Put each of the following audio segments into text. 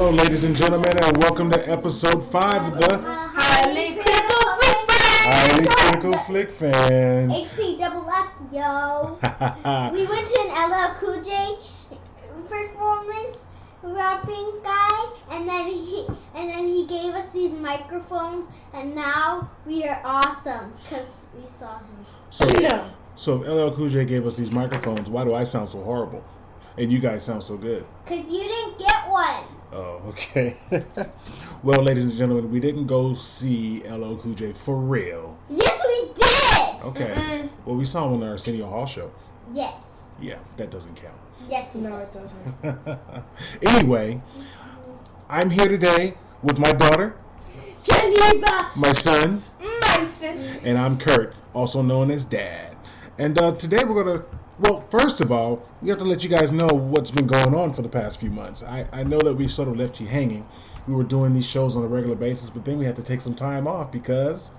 Hello, ladies and gentlemen, and welcome to episode 5 of the Highly Critical Flick Fans! Highly Critical Flick Fans. HCAAAACK, yo. We went to an LL Cool J performance, rapping guy, and then he gave us these microphones, and now we are awesome because we saw him. So if LL Cool J gave us these microphones, why do I sound so horrible? And you guys sound so good. Because you didn't get one. Oh, okay. Well, ladies and gentlemen, we didn't go see LL Cool J for real. Yes, we did. Okay. Well, we saw him on the Arsenio Hall show. Yes. Yeah, that doesn't count. Yes, No, it doesn't. Anyway, I'm here today with my daughter, Geneva. my son, Mason. and I'm Kurt, also known as Dad. And today we're going to, well, first of all, we have to let you guys know what's been going on for the past few months. I know that we sort of left you hanging. We were doing these shows on a regular basis, but then we had to take some time off because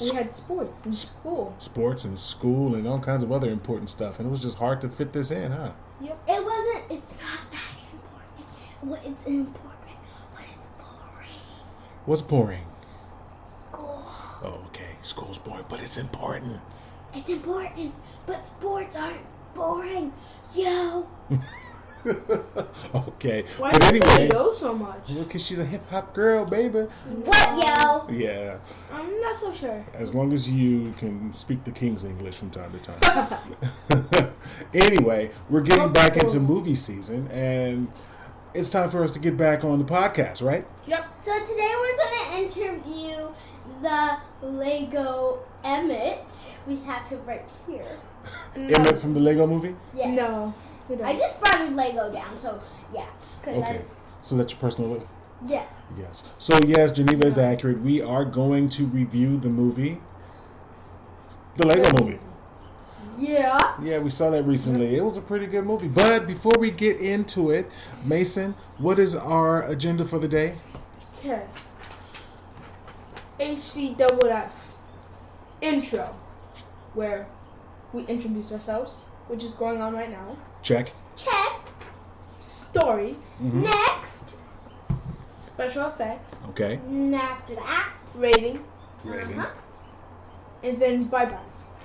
We had sports in school. sports and school and all kinds of other important stuff. And it was just hard to fit this in, huh? Yep. It's not that important. Well, it's important, but it's boring. What's boring? School. Oh, okay. School's boring, but it's important. It's important, but sports aren't boring. Yo. Okay. Why But do you say anyway, yo so much? because she's a hip-hop girl, baby. What, yo? Yeah. I'm not so sure. As long as you can speak the King's English from time to time. Anyway, we're getting back into movie season, and it's time for us to get back on the podcast, right? Yep. So today we're going to interview the Lego Emmett. We have him right here. Emmett from the Lego movie? Yes. No. We don't. I just brought Lego down, so yeah. Okay. So that's your personal... Yeah. Yes. So yes, Geneva is accurate. We are going to review the movie. The Lego movie. Yeah. Yeah, we saw that recently. It was a pretty good movie. But before we get into it, Mason, what is our agenda for the day? Okay. HCAAAF. Intro. Where we introduce ourselves, which is going on right now. Check. Check. Story. Mm-hmm. Next. Special effects. Okay. And after that. Rating. Rating. Uh-huh. And then bye-bye.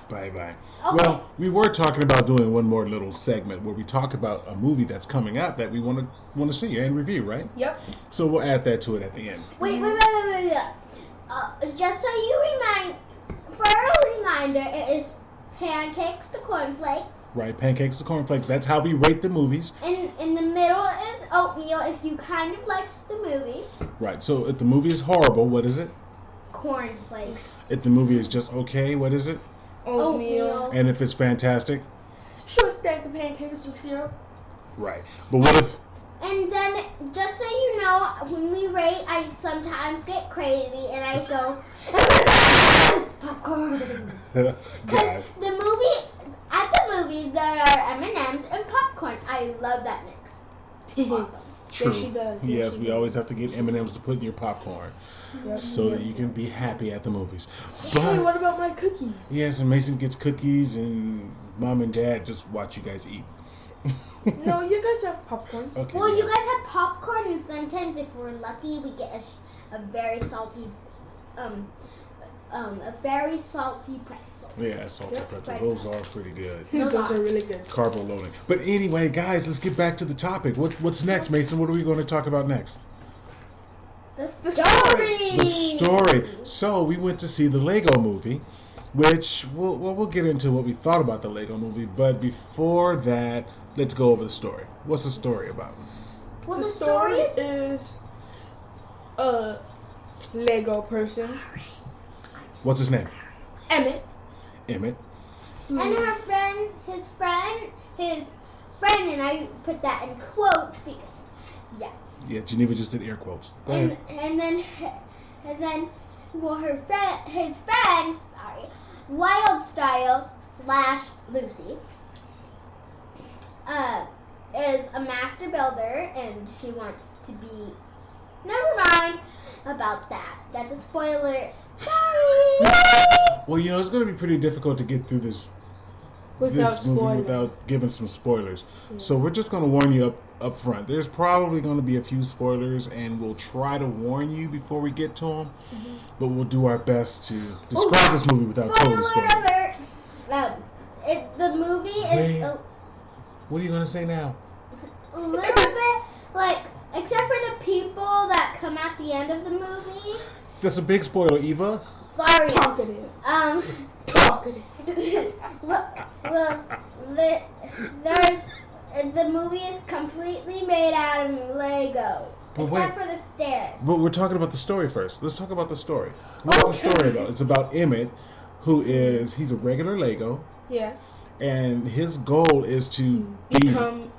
Bye-bye. Okay. Well, we were talking about doing one more little segment where we talk about a movie that's coming out that we want to see and review, right? Yep. So we'll add that to it at the end. Wait. Just so you remind, for a reminder, it is pancakes to cornflakes. Right, pancakes to cornflakes. That's how we rate the movies. And in the middle is oatmeal if you kind of like the movie. Right, so if the movie is horrible, what is it? Cornflakes. If the movie is just okay, what is it? Oatmeal. And if it's fantastic? Short stack of pancakes with syrup. Right. But what if... And then, just so you know, when we rate, I sometimes get crazy and I go, M&M's, popcorn. God. Because at the movies, there are M&M's and popcorn. I love that mix. Awesome. True. Yes, she does. Yes, we always have to get M&M's to put in your popcorn Yep. so that you can be happy at the movies. Hey, what But about my cookies? yes, and Mason gets cookies, and Mom and Dad just watch you guys eat. No, you guys have popcorn. Okay. Well, yeah. you guys have popcorn, and sometimes if we're lucky, we get a very salty, a very salty pretzel. Yeah, salted Yep. pretzel. Right. Those are pretty good. Those are really good. Carbo loading. But anyway, guys, let's get back to the topic. What's next, Mason? What are we going to talk about next? The story. The story. So we went to see the Lego movie, which we'll get into what we thought about the Lego movie. But before that, let's go over the story. What's the story about? Well, The the story story is a Lego person, What's his name? Emmett, Emmett. who- and his friend, and I put that in quotes because, yeah. Yeah, Geneva just did air quotes. Go ahead. And then, well, his friend, Wild Style / Lucy, is a master builder, and she wants to be. Never mind about that. That's a spoiler. Sorry. Well, it's going to be pretty difficult to get through this without this movie spoiling. without giving some spoilers. So we're just going to warn you up front. There's probably going to be a few spoilers, and we'll try to warn you before we get to them. Mm-hmm. But we'll do our best to describe this movie without totally spoiling. Spoiler alert! The movie is What are you going to say now? a little bit like, except for the people that come at the end of the movie. That's a big spoiler, Eva. Sorry. Talkative. Talkative. The movie is completely made out of Lego. Except for the stairs. But we're talking about the story first. Let's talk about the story. What's the story about? It's about Emmett, he's a regular Lego. Yes. And his goal is to become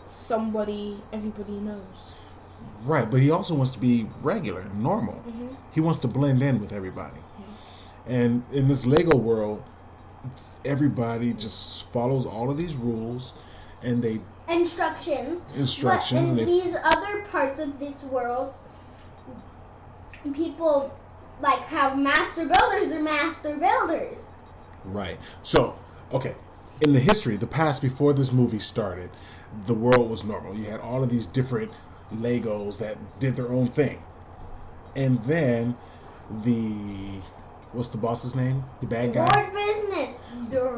somebody everybody knows. Right, but he also wants to be regular and normal. Mm-hmm. He wants to blend in with everybody. And in this Lego world, everybody just follows all of these rules, and they instructions. But in these other parts of this world, people like have master builders. They're master builders. Right. So, okay, in the past before this movie started, the world was normal. You had all of these different Legos that did their own thing, and then what's the boss's name? The bad guy?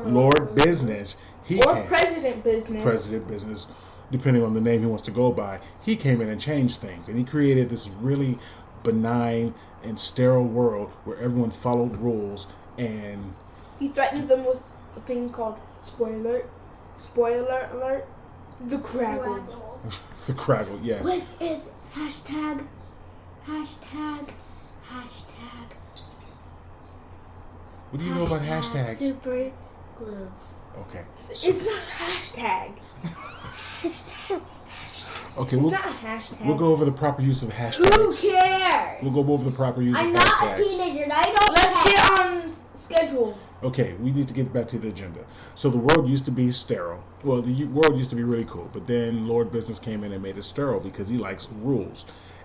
Lord Business. President Business. President Business, depending on the name he wants to go by. He came in and changed things, and he created this really benign and sterile world where everyone followed rules, and he threatened them with a thing called spoiler alert, the Craggle. The Craggle, yes. Which is hashtag. What do you know about hashtags? Super glue. Okay. It's not hashtag. Okay, it's not a hashtag. We'll go over the proper use of hashtags. Who cares? We'll go over the proper use I'm of hashtags. not a teenager and I don't Let's get on schedule. Okay, we need to get back to the agenda. So the world used to be sterile. Well, the world used to be really cool, but then Lord Business came in and made it sterile because he likes rules.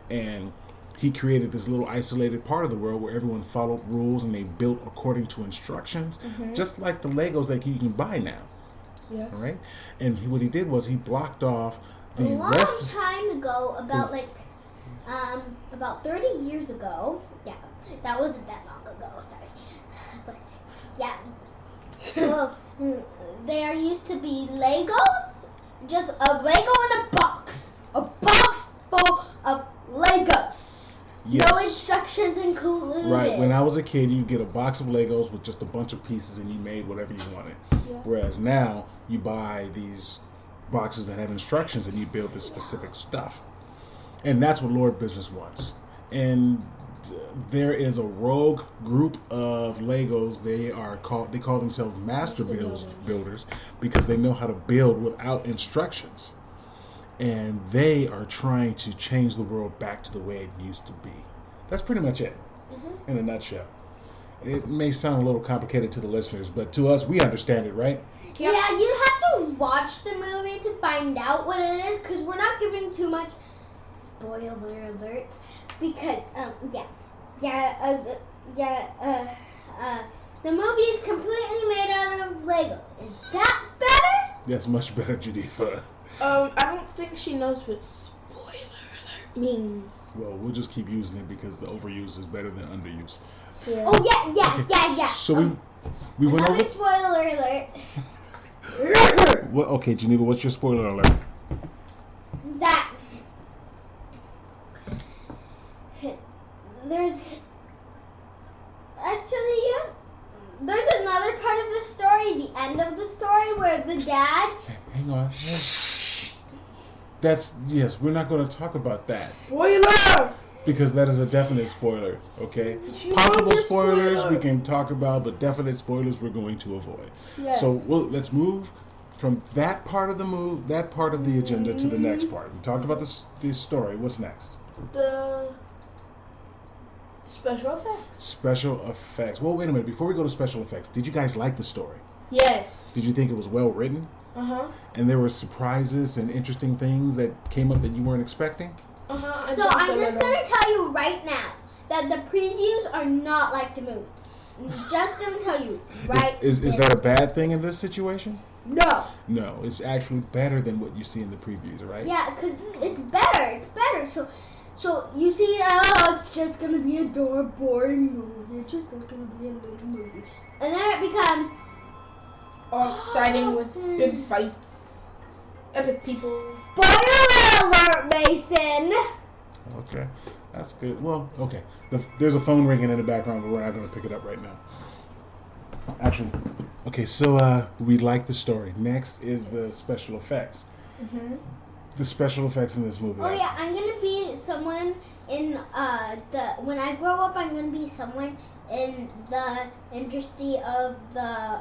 And he created this little isolated part of the world where everyone followed rules and they built according to instructions, just like the Legos that you can buy now. Yeah. All right? And what he did was he blocked off the long rest. Time ago, about 30 years ago. Yeah, that wasn't that long ago. Sorry, but yeah. Well, there used to be Legos, just a Lego in a box full of Legos. Yes. No instructions included. Right. When I was a kid, you get a box of Legos with just a bunch of pieces, and you made whatever you wanted. Yeah. Whereas now, you buy these boxes that have instructions, and you build this specific stuff. And that's what Lord Business wants. And there is a rogue group of Legos. They call themselves master builders because they know how to build without instructions. And they are trying to change the world back to the way it used to be. That's pretty much it, in a nutshell. It may sound a little complicated to the listeners, but to us, we understand it, right? Yeah, you have to watch the movie to find out what it is, because we're not giving too much spoiler alert. Because, the movie is completely made out of Legos. Is that better? That's much better, Jadifa. I don't think she knows what spoiler alert means. Well, we'll just keep using it because the overuse is better than underuse. Yeah. Oh, yeah. So we went over. Another spoiler alert. Okay, Geneva, what's your spoiler alert? That there's another part of the story, the end of the story, where the dad. Hang on. Yes, we're not going to talk about that. Spoiler! Because that is a definite spoiler, okay? Possible spoilers we can talk about, but definite spoilers we're going to avoid. Yes. So let's move from that part of the agenda to the next part. We talked about this story. What's next? The special effects. Special effects. Well, wait a minute. Before we go to special effects, did you guys like the story? Yes. Did you think it was well written? And there were surprises and interesting things that came up that you weren't expecting? So I'm just going to tell you right now that the previews are not like the movie. I'm just going to tell you right Is that a bad thing in this situation? No. No, it's actually better than what you see in the previews, right? Yeah, because it's better. It's better. So you see, oh, it's just gonna be a boring movie. It's just gonna be a little movie, and then it becomes All exciting with big fights, epic people. Spoiler alert, Mason. Okay, that's good. Well, okay. There's a phone ringing in the background, but we're not going to pick it up right now. Actually, okay, so we like the story. Next is the special effects. Mm-hmm. The special effects in this movie. Oh yeah, I'm gonna be someone in when I grow up, I'm gonna be someone in the industry of the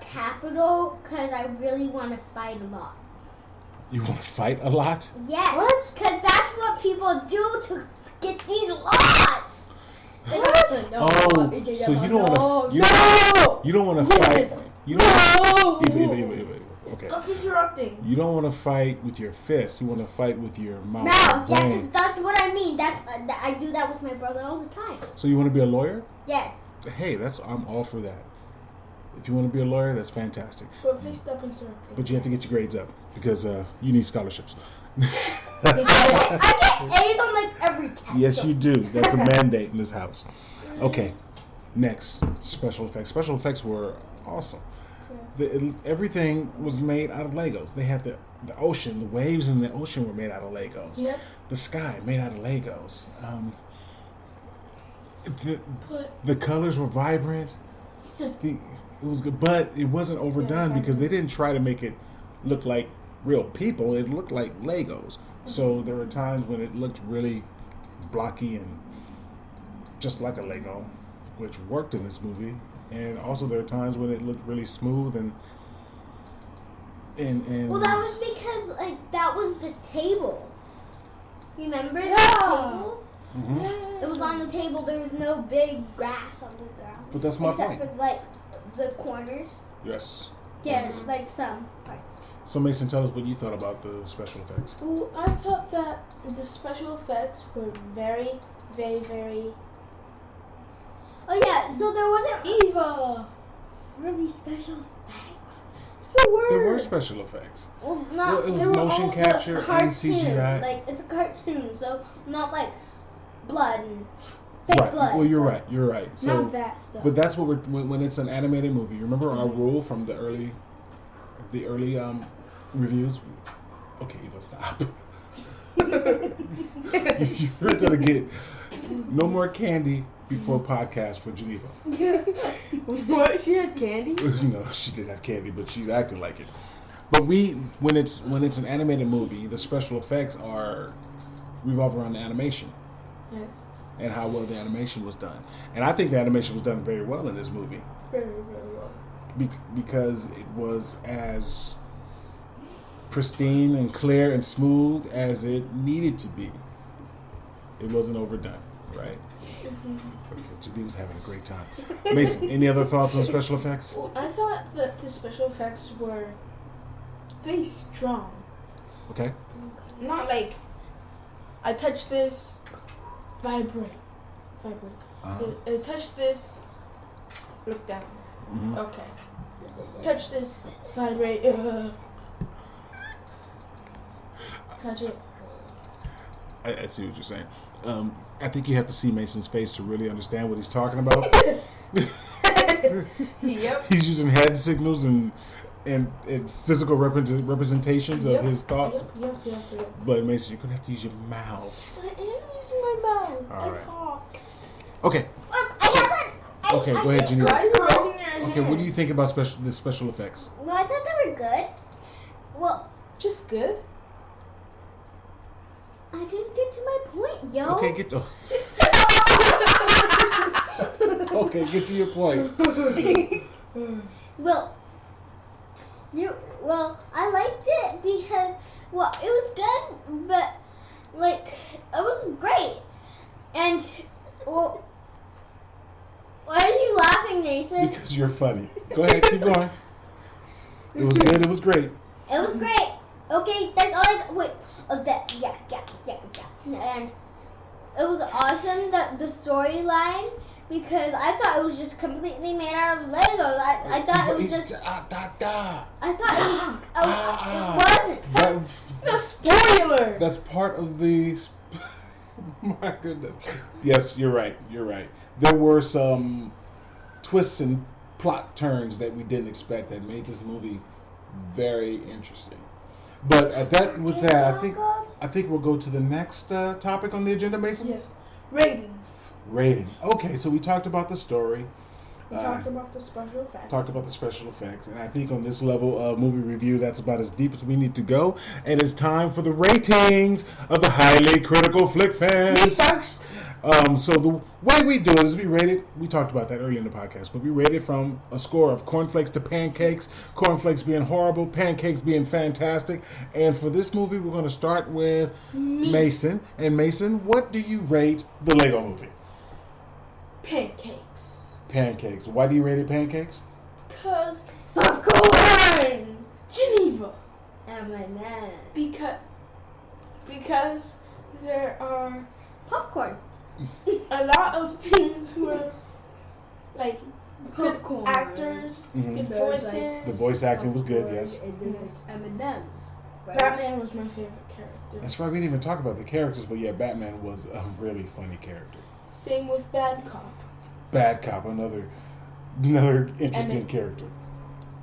capital, because I really want to fight a lot. You want to fight a lot? Yes. What? Because that's what people do to get these lots. What? No, Oh, AJ, so you don't no, want to. no. You don't want to fight. Yes. You don't. No. Eva. Okay. Stop interrupting. You don't want to fight with your fist. You want to fight with your mouth. Now, and brain. that's what I mean. I do that with my brother all the time. So you want to be a lawyer? Yes. Hey, I'm all for that. If you want to be a lawyer, that's fantastic. But please stop interrupting. But you have to get your grades up because you need scholarships. I get A's on like every test. Yes, you do. That's a mandate in this house. Okay, next, special effects. Special effects were awesome. Everything was made out of Legos. They had the ocean, the waves in the ocean were made out of Legos. Yep. The sky made out of Legos. The colors were vibrant. It was good, but it wasn't overdone because they didn't try to make it look like real people. It looked like Legos. So there were times when it looked really blocky and just like a Lego, which worked in this movie. And also there are times when it looked really smooth and Well, that was because that was the table. Remember the table? Mm-hmm. It was on the table. There was no big grass on the ground. But that's my except point. for the corners. Yes. Yeah, some parts. So Mason, tell us what you thought about the special effects. Well, I thought that the special effects were very, very, very. Oh yeah, so there wasn't Eva. really special effects. It's the word. There were special effects. Well, Well, it was they were motion also capture and cartoon. CGI. Like it's a cartoon, so not like blood and fake Right. blood. Well, you're right. So, Not that stuff. but that's what when it's an animated movie. Remember our rule from the early reviews. Okay, Eva, stop. You're gonna get no more candy before podcast for Geneva. What? She had candy? No, she didn't have candy, but she's acting like it. But when it's an animated movie, the special effects revolve around the animation. Yes. And how well the animation was done. And I think the animation was done very well in this movie. Very, very well. Because it was as pristine and clear and smooth as it needed to be. It wasn't overdone, right? Okay, Janeva's having a great time. Mason, any other thoughts on special effects? Well, I thought that the special effects were very strong. Okay. Not like I touch this, vibrate. Uh-huh. I touch this, look down. Mm-hmm. Okay. Touch this, vibrate. Touch it. I see what you're saying. I think you have to see Mason's face to really understand what he's talking about. Yep. He's using hand signals and physical representations of his thoughts. Yep. But Mason, you're gonna have to use your mouth. I am using my mouth. All I right. talk. Okay. Okay, go ahead, Geneva. Why are you raising your Okay, what do hand? you think about the special effects? Well, I thought they were good. Well, Just good. I didn't get to my point, yo. Okay, get to. Okay, get to your point. Well, I liked it because, it was good, but, it was great. And, why are you laughing, Mason? Because you're funny. Go ahead, keep going. It was good. It was great. It was great. Okay, that's all I got. Wait. Oh, yeah. And it was awesome, the storyline, because I thought it was just completely made out of Legos. I thought it was just. I thought it wasn't. The spoiler. That's part of the. My goodness. Yes, you're right. You're right. There were some twists and plot turns that we didn't expect that made this movie very interesting. But I think we'll go to the next topic on the agenda, Mason. Yes. Rating. Rating. Okay, so we talked about the story. We talked about the special effects. And I think on this level of movie review, that's about as deep as we need to go. And it's time for the ratings of the highly critical flick fans. Me first. So the way we do it is we talked about that earlier in the podcast, but we rate it from a score of cornflakes to pancakes, cornflakes being horrible, pancakes being fantastic. And for this movie, we're going to start with Mason. And Mason, what do you rate the Lego movie? Pancakes. Why do you rate it pancakes? Because popcorn. Geneva. M&M. Because there are Popcorn. a lot of things where like Popcorn. good actors, good voices. The voice acting was good, yes. Yes. M&M's. Batman was my favorite character. That's right, we didn't even talk about the characters, but yeah, Batman was a really funny character. Same with Bad Cop. Bad Cop, another interesting Emmett. character.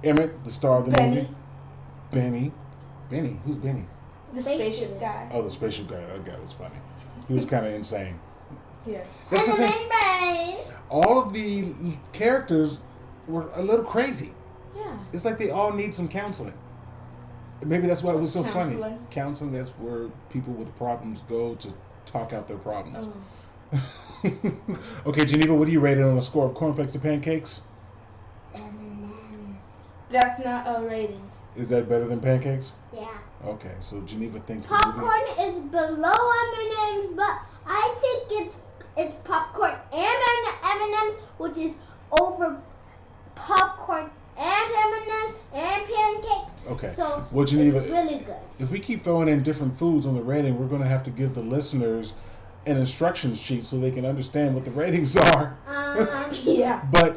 Emmett, the star of the Benny. movie. Benny? Who's Benny? The Spaceship. spaceship guy. Oh, the spaceship guy. That guy was funny. He was kind of insane. Yes. That's the thing. M&M. All of the characters were a little crazy. Yeah. It's like they all need some counseling. Maybe that's why it was so funny. Counseling? Counseling, that's where people with problems go to talk out their problems. Okay, Geneva, what do you rate it on a score of cornflakes to pancakes? M&M's. That's not a rating. Is that better than pancakes? Yeah. Okay, so Geneva thinks Popcorn is below M&M's, but I think it's popcorn and M&M's, which is over popcorn and M&M's and pancakes. Okay. So Well, Geneva, it's really good. if we keep throwing in different foods on the rating, we're going to have to give the listeners an instruction sheet so they can understand what the ratings are. Yeah. But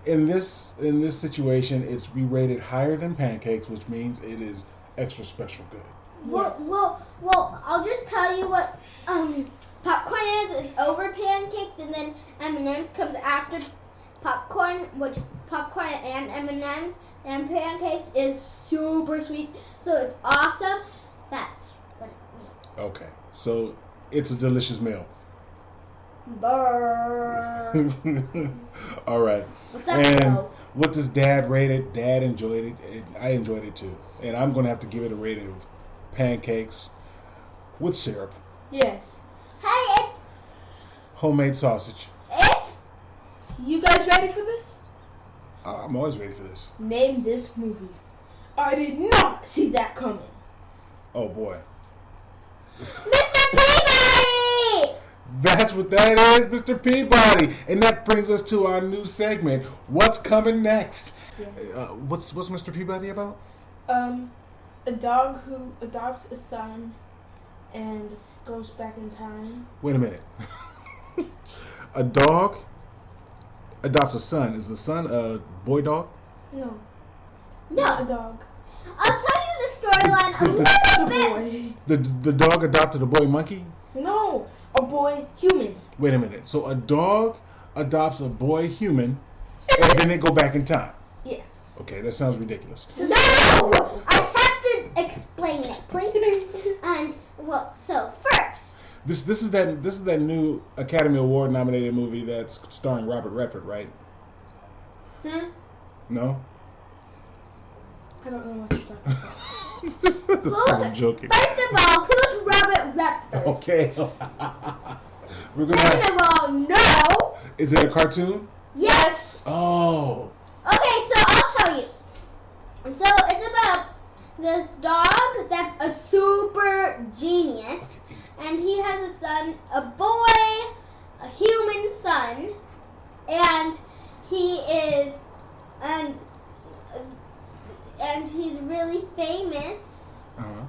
in this situation, it's we rated higher than pancakes, which means it is extra special good. Yes. Well, I'll just tell you what popcorn is. It's over pancakes, and then M&M's comes after popcorn, which popcorn and M&M's and pancakes is super sweet. So it's awesome. That's what it means. Okay, so it's a delicious meal. Brr. All right. What's up, And Joe? what does Dad rate it? Dad enjoyed it. I enjoyed it too. And I'm going to have to give it a rating of pancakes with syrup, Yes. Hey, homemade sausage. it's You guys ready for this? I'm always ready for this. Name this movie. I did not see that coming. Oh boy. Mr. Peabody! That's what that is, Mr. Peabody. And that brings us to our new segment. What's coming next? Yes. What's Mr. Peabody about? A dog who adopts a son and goes back in time. Wait a minute. A dog adopts a son. Is the son a boy dog? No. No. Not a dog. I'll tell you the storyline a It's a little bit. boy. The dog adopted a boy monkey? No. A boy human. Wait a minute. So a dog adopts a boy human and then they go back in time. Yes. Okay, that sounds ridiculous. No! I have to explain it, please. And well, so first, This is that new Academy Award nominated movie that's starring Robert Redford, right? No? Hmm? I don't know what you're talking about. That's kind of joking. First of all, who's Robert Redford? Okay. We're gonna Second of all, no. Is it a cartoon? Yes. Oh. Okay, so I'll tell you. So it's about this dog that's a super genius, and he has a son, a boy, a human son, and he is, and he's really famous, Uh-huh.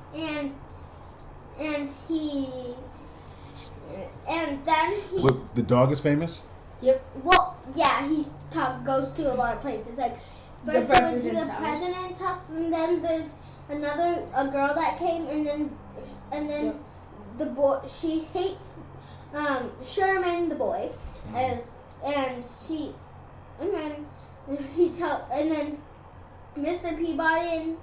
and he, and then he. What, the dog is famous? Yep. Well, goes to a lot of places. Like The first he went to president's the house. president's house, and then there's a girl that came, and then Yep. the boy, she hates Sherman the boy, and then Mr. Peabody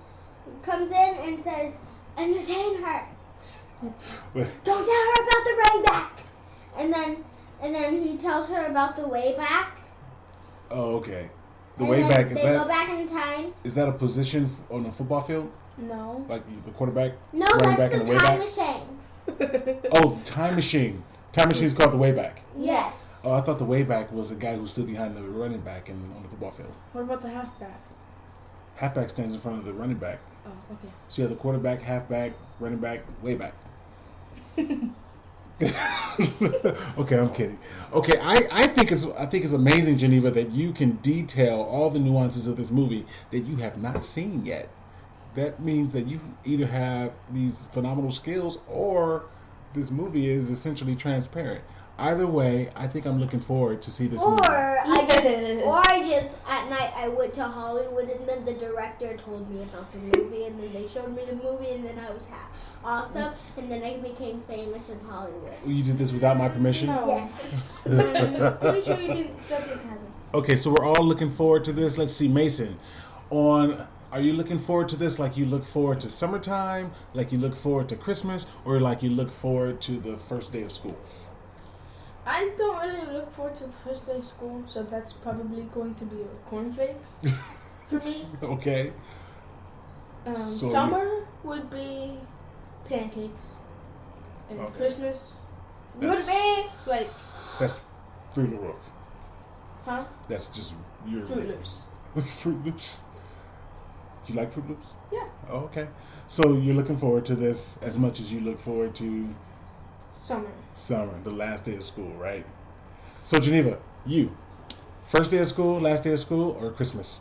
comes in and says, entertain her. Don't tell her about the way back. And then he tells her about the way back. Oh, okay. The And way then back, they go back in time. is that a position on a football field? No. Like the quarterback? No, running that's back and the way time back? machine. Oh, time machine. Time machine's called the way back. Yes. Oh, I thought the way back was a guy who stood behind the running back on the football field. What about the halfback? Halfback stands in front of the running back. Oh, okay. So you have the quarterback, halfback, running back, way back. Okay, I'm kidding. Okay, I think it's amazing, Geneva, that you can detail all the nuances of this movie that you have not seen yet. That means that you either have these phenomenal skills or this movie is essentially transparent. Either way, I think I'm looking forward to see this movie. I just at night I went to Hollywood, and then the director told me about the movie, and then they showed me the movie, and then I was awesome, and then I became famous in Hollywood. You did this without my permission? No. Yes. Pretty sure you didn't. That didn't happen. Okay, so we're all looking forward to this. Let's see, Mason. Are you looking forward to this like you look forward to summertime, like you look forward to Christmas, or like you look forward to the first day of school? I don't really look forward to the first day of school, so that's probably going to be cornflakes for me. Okay. So Summer would be pancakes, and Okay. Christmas would That's- be like, That's Fruit Loop. huh? That's just your Fruit Loops. Fruit Loops. You like Fruit Loops? Yeah. Oh, okay. So you're looking forward to this as much as you look forward to Summer. the last day of school, right? So Geneva, you, first day of school, last day of school, or Christmas?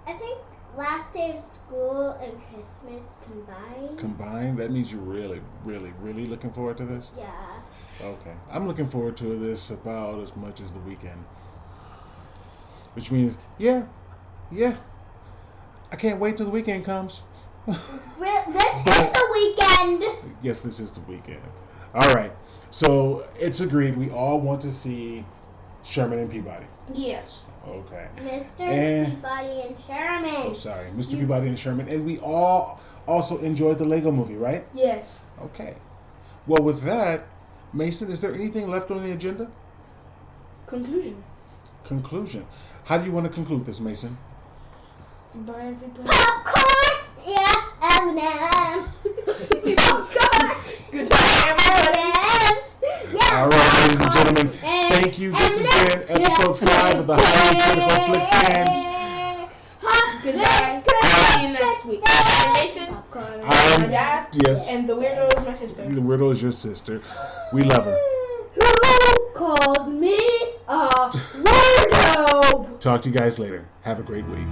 I think last day of school and Christmas combined. Combined? That means you're really, really, really looking forward to this? Yeah. Okay. I'm looking forward to this about as much as the weekend. Which means, yeah. I can't wait till the weekend comes. This is the weekend. Yes, this is the weekend. All right. So it's agreed. We all want to see Sherman and Peabody. Yes. Okay. Mr. And- Peabody and Sherman. Oh, sorry. Mr. Peabody and Sherman. And we all also enjoyed the Lego movie, right? Yes. Okay. Well, with that, Mason, is there anything left on the agenda? Conclusion. How do you want to conclude this, Mason? Bye, everybody. Popcorn. Yeah. M&M's. Popcorn. Goodbye, everybody. M&M's. Yeah. All right, ladies and gentlemen, thank you. This has been episode 5 of the Highly Critical Flick Fans. Goodbye. See you next week. I'm Mason. I'm- My dad. yes. And the weirdo is my sister. The Widow is your sister. We love her. Who calls me a weirdo? Talk to you guys later. Have a great week.